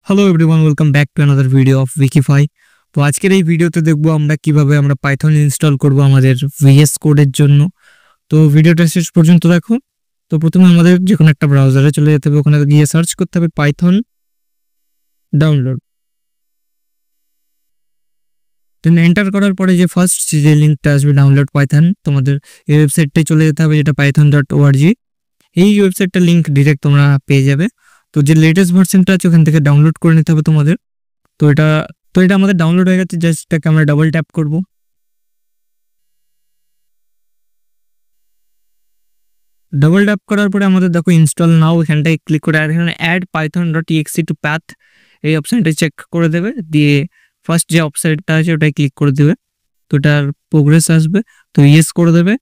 Hello everyone, welcome back to another video of Wikify. তো আজকের এই ভিডিওতে দেখবো আমরা কিভাবে আমরা পাইথন ইনস্টল করব আমাদের ভিএস কোডের জন্য। তো ভিডিওটা শেষ পর্যন্ত দেখো। তো প্রথমে আমাদের যে কোনো একটা ব্রাউজারে চলে যেতে হবে, ওখানে গিয়ে সার্চ করতে হবে পাইথন ডাউনলোড। দেন এন্টার করার পরে যে ফার্স্ট যে লিঙ্কটা আসবে ডাউনলোড পাইথন, তোমাদের এই ওয়েবসাইটটাই চলে যেতে হবে, যেটা python.org। এই ওয়েবসাইটটার লিঙ্ক ডিরেক্ট তোমরা পেয়ে যাবে। তো যে লেটেস্ট ভার্সনটা আছে ওখান থেকে ডাউনলোড করে নিতে হবে তোমাদের। তো এটা আমাদের ডাউনলোড হয়ে গেছে, জাস্ট এটাকে আমরা ডাবল ট্যাপ করব। ডাবল ট্যাপ করার পরে আমাদের দেখো ইনস্টল নাও, এখানটায় ক্লিক করে আর এখানে অ্যাড python.exe টু পাথ এই অপশানটা চেক করে দেবে, দিয়ে ফার্স্ট যে অপশানটা আছে ওটাই ক্লিক করে দেবে। তো এটার প্রোগ্রেস আসবে, তো ইয়েস করে দেবে।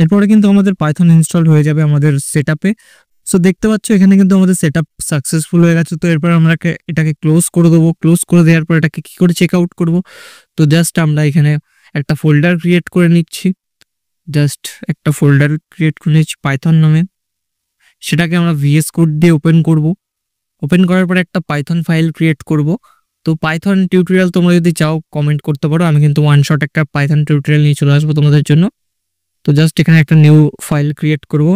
এরপরে কিন্তু আমাদের পাইথন ইনস্টল হয়ে যাবে আমাদের সেটআপে। সো দেখতে পাচ্ছ এখানে কিন্তু আমাদের সেটআপ সাকসেসফুল হয়ে গেছে। তো এরপর আমরা এটাকে ক্লোজ করে দেবো। ক্লোজ করে দেওয়ার পর এটাকে কি করে চেক আউট করবো, তো জাস্ট আমরা এখানে একটা ফোল্ডার ক্রিয়েট করে নিচ্ছি। জাস্ট একটা ফোল্ডার ক্রিয়েট করে নিচ্ছি পাইথন নামে, সেটাকে আমরা ভিএস কোড দিয়ে ওপেন করব। ওপেন করার পরে একটা পাইথন ফাইল ক্রিয়েট করব। তো পাইথন টিউটোরিয়াল তোমরা যদি চাও কমেন্ট করতে পারো, আমি কিন্তু ওয়ান শট একটা পাইথন টিউটোরিয়াল নিয়ে চলে আসবো তোমাদের জন্য। তো জাস্ট এখানে একটা নিউ ফাইল ক্রিয়েট করব,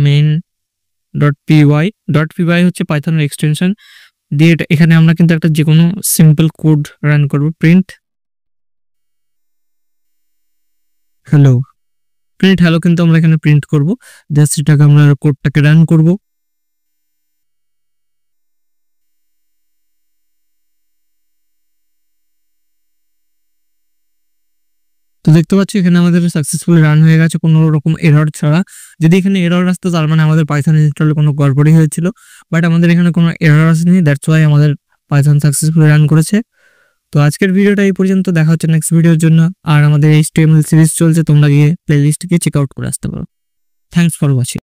main.py হচ্ছে পাইথনের এক্সটেনশন দিয়ে। এখানে আমরা কিন্তু একটা যে কোনো সিম্পল কোড রান করব, প্রিন্ট হ্যালো কিন্তু আমরা এখানে প্রিন্ট করব। জাস্ট এটাকে আমরা কোডটাকে রান করব। তো দেখতে পাচ্ছি এখানে আমাদের সাকসেসফুলি রান হয়ে গেছে কোনো রকম এরর ছাড়া। যদি এখানে এরর আসতো তার মানে আমাদের পাইথন ইনস্টলে কোনো গড়বড়ি হয়েছিল, বাট আমাদের এখানে কোনো এরর আসেনি, দ্যাটস ওয়াই আমাদের পাইথন সাকসেসফুলি রান করেছে। তো আজকের ভিডিওটা এই পর্যন্ত, দেখা হচ্ছে নেক্সট ভিডিওর জন্য। আর আমাদের HTML সিরিজ চলছে, তোমরা গিয়ে প্লেলিস্ট গিয়ে চেক আউট করে আসতে পারো। Thanks for watching.